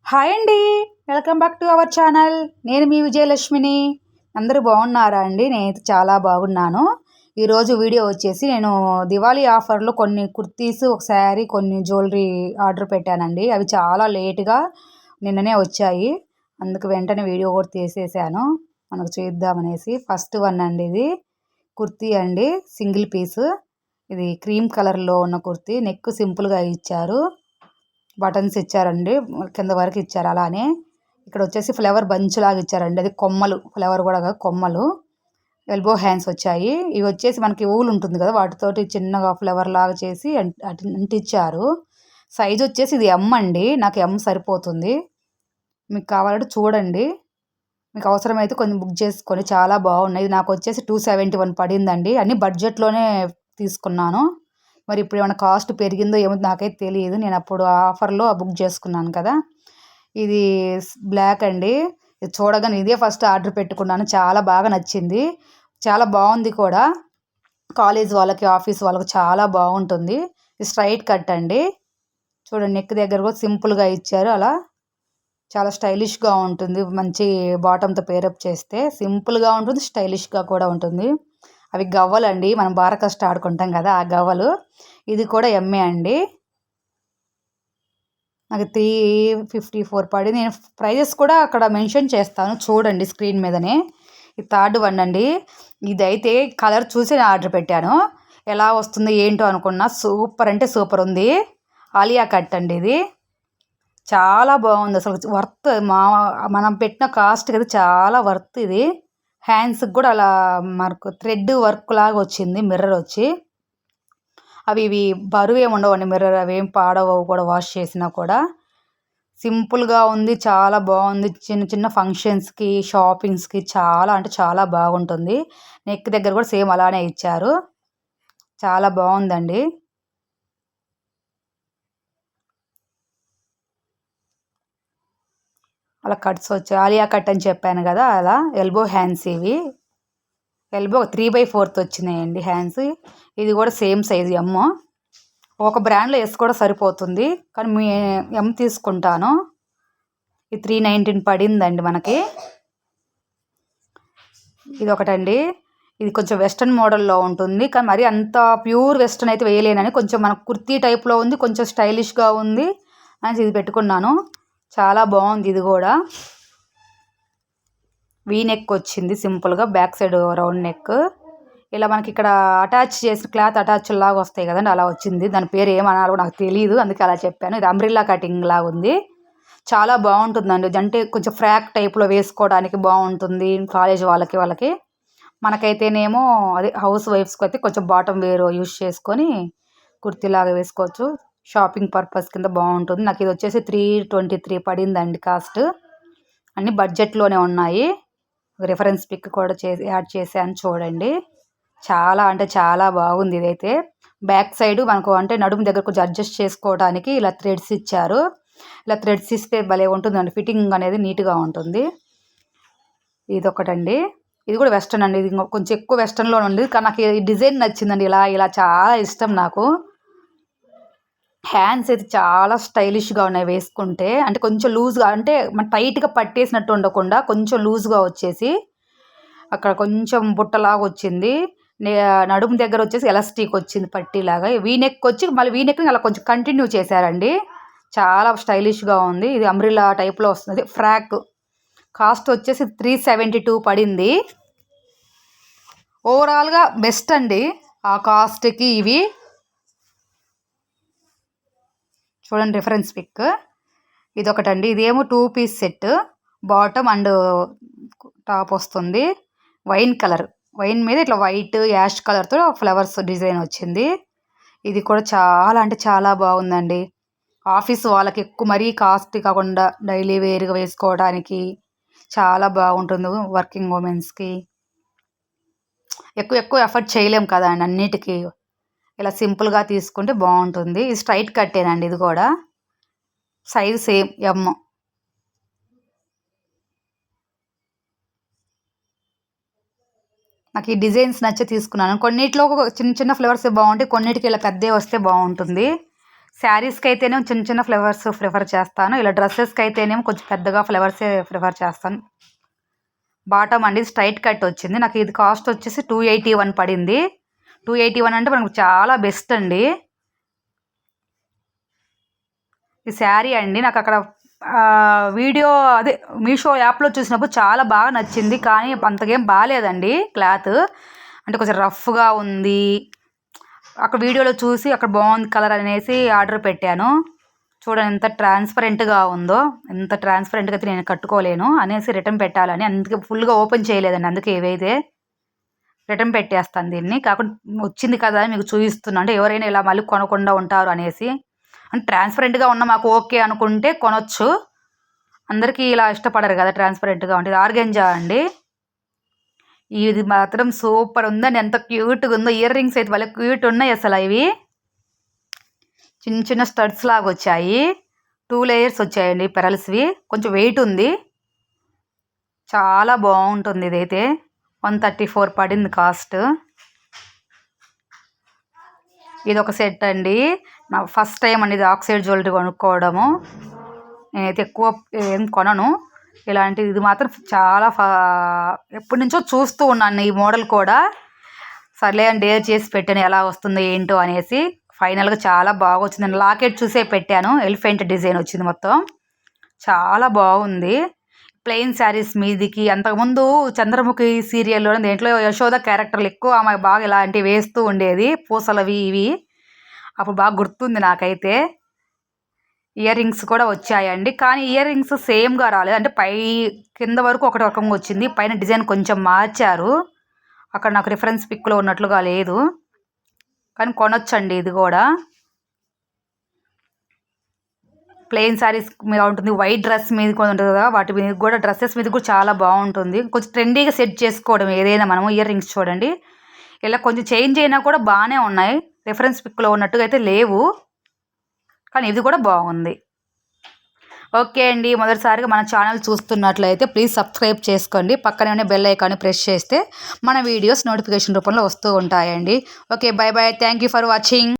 Hi అండి. Welcome back to our channel. నేను మీ విజయలక్ష్మిని. అందరూ బాగున్నారా అండి? నేనైతే చాలా బాగున్నాను. ఈరోజు వీడియో వచ్చేసి నేను దివాళీ ఆఫర్లో కొన్ని కుర్తీస్, ఒక శారీ, కొన్ని జ్యువెలరీ ఆర్డర్ పెట్టానండి. అవి చాలా లేటుగా నిన్ననే వచ్చాయి. అందుకు వెంటనే వీడియో కూడా తీసేసాను మనకు చూద్దామనేసి. ఫస్ట్ వన్ అండి, ఇది కుర్తీ అండి, సింగిల్ పీస్. ఇది క్రీమ్ కలర్లో ఉన్న కుర్తీ. నెక్ సింపుల్గా ఇచ్చారు, బటన్స్ ఇచ్చారండి, కింద వరకు ఇచ్చారు. అలానే ఇక్కడ వచ్చేసి ఫ్లవర్ బంచ్ లాగా ఇచ్చారండి, అది కొమ్మలు, ఫ్లవర్ కూడా కాదు, కొమ్మలు. ఎల్బో హ్యాండ్స్ వచ్చాయి. ఇవి వచ్చేసి మనకి ఊలు ఉంటుంది కదా, వాటితోటి చిన్నగా ఫ్లవర్ లాగా చేసి అంటించారు. సైజ్ వచ్చేసి ఇది ఎమ్ అండి, నాకు ఎమ్ సరిపోతుంది. మీకు కావాలంటే చూడండి, మీకు అవసరమైతే కొంచెం బుక్ చేసుకొని. చాలా బాగున్నాయి. ఇది నాకు వచ్చేసి 271 పడిందండి. అన్ని బడ్జెట్లోనే తీసుకున్నాను. మరి ఇప్పుడు ఏమైనా కాస్ట్ పెరిగిందో ఏమో నాకైతే తెలియదు. నేను అప్పుడు ఆఫర్లో బుక్ చేసుకున్నాను కదా. ఇది బ్లాక్ అండి. ఇది చూడగానే ఇదే ఫస్ట్ ఆర్డర్ పెట్టుకున్నాను. చాలా బాగా నచ్చింది, చాలా బాగుంది కూడా. కాలేజ్ వాళ్ళకి, ఆఫీస్ వాళ్ళకి చాలా బాగుంటుంది. ఇది స్ట్రైట్ కట్ అండి. చూడండి, నెక్ దగ్గర కూడా సింపుల్గా ఇచ్చారు. అలా చాలా స్టైలిష్గా ఉంటుంది. మంచి బాటంతో పేరప్ చేస్తే సింపుల్గా ఉంటుంది, స్టైలిష్గా కూడా ఉంటుంది. అవి గవ్వలండి, మనం బారకష్ట ఆడుకుంటాం కదా, ఆ గవ్వలు. ఇది కూడా ఎంఏ అండి. నాకు 354 పడి. నేను ప్రైజెస్ కూడా అక్కడ మెన్షన్ చేస్తాను, చూడండి స్క్రీన్ మీదనే. ఇది థర్డ్ వన్ అండి. ఇదైతే కలర్ చూసి నేను ఆర్డర్ పెట్టాను. ఎలా వస్తుంది ఏంటో అనుకున్నా. సూపర్ అంటే సూపర్ ఉంది. ఆలియా కట్ అండి ఇది. చాలా బాగుంది అసలు. వర్త్, మనం పెట్టిన కాస్ట్ కదా, చాలా వర్త్ ఇది. హ్యాండ్స్కి కూడా అలా మనకు థ్రెడ్ వర్క్ లాగా వచ్చింది, మిర్రర్ వచ్చి. ఇవి బరువు ఏమి ఉండవండి, మిర్రర్ అవి ఏం పాడవవు కూడా, వాష్ చేసినా కూడా. సింపుల్గా ఉంది, చాలా బాగుంది. చిన్న చిన్న ఫంక్షన్స్కి, షాపింగ్స్కి చాలా అంటే చాలా బాగుంటుంది. నెక్ దగ్గర కూడా సేమ్ అలానే ఇచ్చారు. చాలా బాగుందండి. అలా కట్స్ వచ్చాయి, ఆలియా కట్ అని చెప్పాను కదా, అలా ఎల్బో హ్యాండ్స్ ఇవి. ఎల్బో 3/4 వచ్చినాయండి హ్యాండ్స్. ఇది కూడా సేమ్ సైజు ఎమ్. ఒక బ్రాండ్లో వేసుకోవడం సరిపోతుంది, కానీ మీ ఎమ్ తీసుకుంటాను. ఇది 319 పడిందండి మనకి. ఇది ఒకటండి. ఇది కొంచెం వెస్ట్రన్ మోడల్లో ఉంటుంది, కానీ మరి అంత ప్యూర్ వెస్ట్రన్ అయితే వేయలేనని, కొంచెం మనకు కుర్తీ టైప్లో ఉంది, కొంచెం స్టైలిష్గా ఉంది అని ఇది పెట్టుకున్నాను. చాలా బాగుంది. ఇది కూడా వీ నెక్ వచ్చింది సింపుల్గా, బ్యాక్ సైడ్ రౌండ్ నెక్. ఇలా మనకి ఇక్కడ అటాచ్ చేసిన క్లాత్ అటాచ్ లాగా వస్తాయి కదండి, అలా వచ్చింది. దాని పేరు ఏమనాలో నాకు తెలియదు, అందుకే అలా చెప్పాను. ఇది అంబ్రిల్లా కటింగ్ లాగా ఉంది. చాలా బాగుంటుందండి. అంటే కొంచెం ఫ్రాక్ టైప్లో వేసుకోవడానికి బాగుంటుంది, కాలేజ్ వాళ్ళకి. మనకైతేనేమో అదే హౌస్ వైఫ్స్కి అయితే కొంచెం బాటమ్ వేర్ యూస్ చేసుకొని కుర్తీలాగా వేసుకోవచ్చు. షాపింగ్ పర్పస్ కింద బాగుంటుంది. నాకు ఇది వచ్చేసి 323 పడిందండి కాస్ట్. అన్ని బడ్జెట్లోనే ఉన్నాయి. రిఫరెన్స్ పిక్ కూడా యాడ్ చేశాను, చూడండి. చాలా అంటే చాలా బాగుంది ఇదైతే. బ్యాక్ సైడ్ మనకు అంటే నడుము దగ్గర కొంచెం అడ్జస్ట్ చేసుకోవడానికి ఇలా థ్రెడ్స్ ఇచ్చారు. ఇలా థ్రెడ్స్ ఇస్తే భలే ఉంటుందండి, ఫిట్టింగ్ అనేది నీట్గా ఉంటుంది. ఇది ఒకటండి. ఇది కూడా వెస్ట్రన్ అండి. ఇది కొంచెం ఎక్కువ వెస్ట్రన్లో ఉంది, కానీ నాకు ఈ డిజైన్ నచ్చిందండి. ఇలా చాలా ఇష్టం నాకు. హ్యాండ్స్ అయితే చాలా స్టైలిష్గా ఉన్నాయి వేసుకుంటే. అంటే కొంచెం లూజ్గా, అంటే మన టైట్గా పట్టేసినట్టు ఉండకుండా కొంచెం లూజ్గా వచ్చేసి, అక్కడ కొంచెం బుట్టలాగా వచ్చింది. నడుము దగ్గర వచ్చేసి ఎలాస్టిక్ వచ్చింది, పట్టీలాగా. వీనెక్ వచ్చి మళ్ళీ వీనెక్ని అలా కొంచెం కంటిన్యూ చేశారండి. చాలా స్టైలిష్గా ఉంది. ఇది అంబ్రిల్లా టైప్లో వస్తుంది, ఫ్రాక్. కాస్ట్ వచ్చేసి 372 పడింది. ఓవరాల్గా బెస్ట్ అండి ఆ కాస్ట్కి ఇవి. చూడండి రిఫరెన్స్ పిక్. ఇది ఒకటండి. ఇదేమో 2 piece set, bottom and top వస్తుంది. వైన్ కలర్, వైన్ మీద ఇట్లా వైట్ యాష్ కలర్తో ఫ్లవర్స్ డిజైన్ వచ్చింది. ఇది కూడా చాలా అంటే చాలా బాగుందండి. ఆఫీస్ వాళ్ళకి ఎక్కువ మరీ కాస్ట్ కాకుండా డైలీ వేర్గా వేసుకోవడానికి చాలా బాగుంటుంది. వర్కింగ్ ఉమెన్స్కి ఎక్కువ ఎఫర్ట్ చేయలేం కదా అండి అన్నిటికీ. ఇలా సింపుల్గా తీసుకుంటే బాగుంటుంది. ఇది స్ట్రైట్ కట్టేనండి. ఇది కూడా సైజ్ సేమ్ ఎమ్. నాకు ఈ డిజైన్స్ నచ్చి తీసుకున్నాను. కొన్నిట్లో చిన్న చిన్న ఫ్లవర్స్ బాగుంటాయి, కొన్నిటికి ఇలా పెద్దవి వస్తే బాగుంటుంది. శారీస్కి అయితేనేమో చిన్న చిన్న ఫ్లవర్స్ ప్రిఫర్ చేస్తాను, ఇలా డ్రెస్సెస్కి అయితేనేమో కొంచెం పెద్దగా ఫ్లవర్సే ప్రిఫర్ చేస్తాను. బాటమ్ అండి స్ట్రైట్ కట్ వచ్చింది. నాకు ఇది కాస్ట్ వచ్చేసి 281 పడింది. 281 అంటే మనకు చాలా బెస్ట్ అండి. ఈ శారీ అండి నాకు అక్కడ వీడియో అదే మీషో యాప్లో చూసినప్పుడు చాలా బాగా నచ్చింది, కానీ అంతకేం బాగాలేదండి క్లాత్. అంటే కొంచెం రఫ్గా ఉంది. అక్కడ వీడియోలో చూసి అక్కడ బాగుంది కలర్ అనేసి ఆర్డర్ పెట్టాను. చూడండి ఎంత ట్రాన్స్పరెంట్గా ఉందో. ఎంత ట్రాన్స్పరెంట్గా అయితే నేను కట్టుకోలేను అనేసి రిటర్న్ పెట్టాలని, అందుకే ఫుల్గా ఓపెన్ చేయలేదండి. అందుకే ఏవైతే రిటర్న్ పెట్టేస్తాను దీన్ని. కాకుండా వచ్చింది కదా అని మీకు చూపిస్తున్నా, అంటే ఎవరైనా ఇలా మళ్ళీ కొనకుండా ఉంటారు అనేసి. అంటే ట్రాన్స్పరెంట్గా ఉన్న మాకు ఓకే అనుకుంటే కొనొచ్చు, అందరికీ ఇలా ఇష్టపడరు కదా ట్రాన్స్పరెంట్గా ఉంటే. ఇది ఆర్గెంజా అండి. ఇది మాత్రం సూపర్ ఉందండి, ఎంత క్యూట్గా ఉందో. ఇయర్ రింగ్స్ అయితే వాళ్ళకి క్యూట్ ఉన్నాయి అసలు. ఇవి చిన్న చిన్న స్టడ్స్ లాగా వచ్చాయి, 2 లేయర్స్ వచ్చాయండి పెరల్స్వి. కొంచెం వెయిట్ ఉంది, చాలా బాగుంటుంది. ఇదైతే 134 పడింది కాస్ట్. ఇది ఒక సెట్ అండి. నా ఫస్ట్ టైం అండి ఇది ఆక్సైడ్ జ్యువెలరీ కొనుక్కోవడము. నేనైతే ఎక్కువ ఏం కొనను ఇలాంటిది. ఇది మాత్రం చాలా ఎప్పటి నుంచో చూస్తూ ఉన్నాను ఈ మోడల్ కూడా. సర్లే అని డేర్ చేసి పెట్టాను ఎలా వస్తుందో ఏంటో అనేసి. ఫైనల్గా చాలా బాగా వచ్చింది. నేను లాకెట్ చూసే పెట్టాను, ఎలిఫెంట్ డిజైన్ వచ్చింది మొత్తం, చాలా బాగుంది. ప్లెయిన్ శారీస్ మీదికి అంతకుముందు చంద్రముఖి సీరియల్లో దేంట్లో యశోద క్యారెక్టర్లు ఎక్కువ ఆమె బాగా ఇలాంటివి వేస్తూ ఉండేది, పూసలవి ఇవి. అప్పుడు బాగా గుర్తుంది నాకైతే. ఇయర్ రింగ్స్ కూడా వచ్చాయండి, కానీ ఇయర్ రింగ్స్ సేమ్గా రాలేదు. అంటే కింద వరకు ఒకటి రకంగా వచ్చింది, పైన డిజైన్ కొంచెం మార్చారు. అక్కడ నాకు రిఫరెన్స్ పిక్లో ఉన్నట్లుగా లేదు, కానీ కొనొచ్చండి ఇది కూడా. ప్లెయిన్ శారీస్ మీద ఉంటుంది, వైట్ డ్రెస్ మీద కూడా ఉంటుంది కదా, వాటి మీద కూడా డ్రెస్సెస్ మీద కూడా చాలా బాగుంటుంది. కొంచెం ట్రెండీగా సెట్ చేసుకోవడం ఏదైనా మనము. ఇయర్ రింగ్స్ చూడండి ఇలా కొంచెం చేంజ్ అయినా కూడా బాగానే ఉన్నాయి, రిఫరెన్స్ పిక్లో ఉన్నట్టుగా అయితే లేవు, కానీ ఇది కూడా బాగుంది. ఓకే అండి, మొదటిసారిగా మన ఛానల్ చూస్తున్నట్లయితే ప్లీజ్ సబ్స్క్రైబ్ చేసుకోండి. పక్కనే బెల్ ఐకాన్ని ప్రెస్ చేస్తే మన వీడియోస్ నోటిఫికేషన్ రూపంలో వస్తూ ఉంటాయండి. Okay, by by, thank you for watching.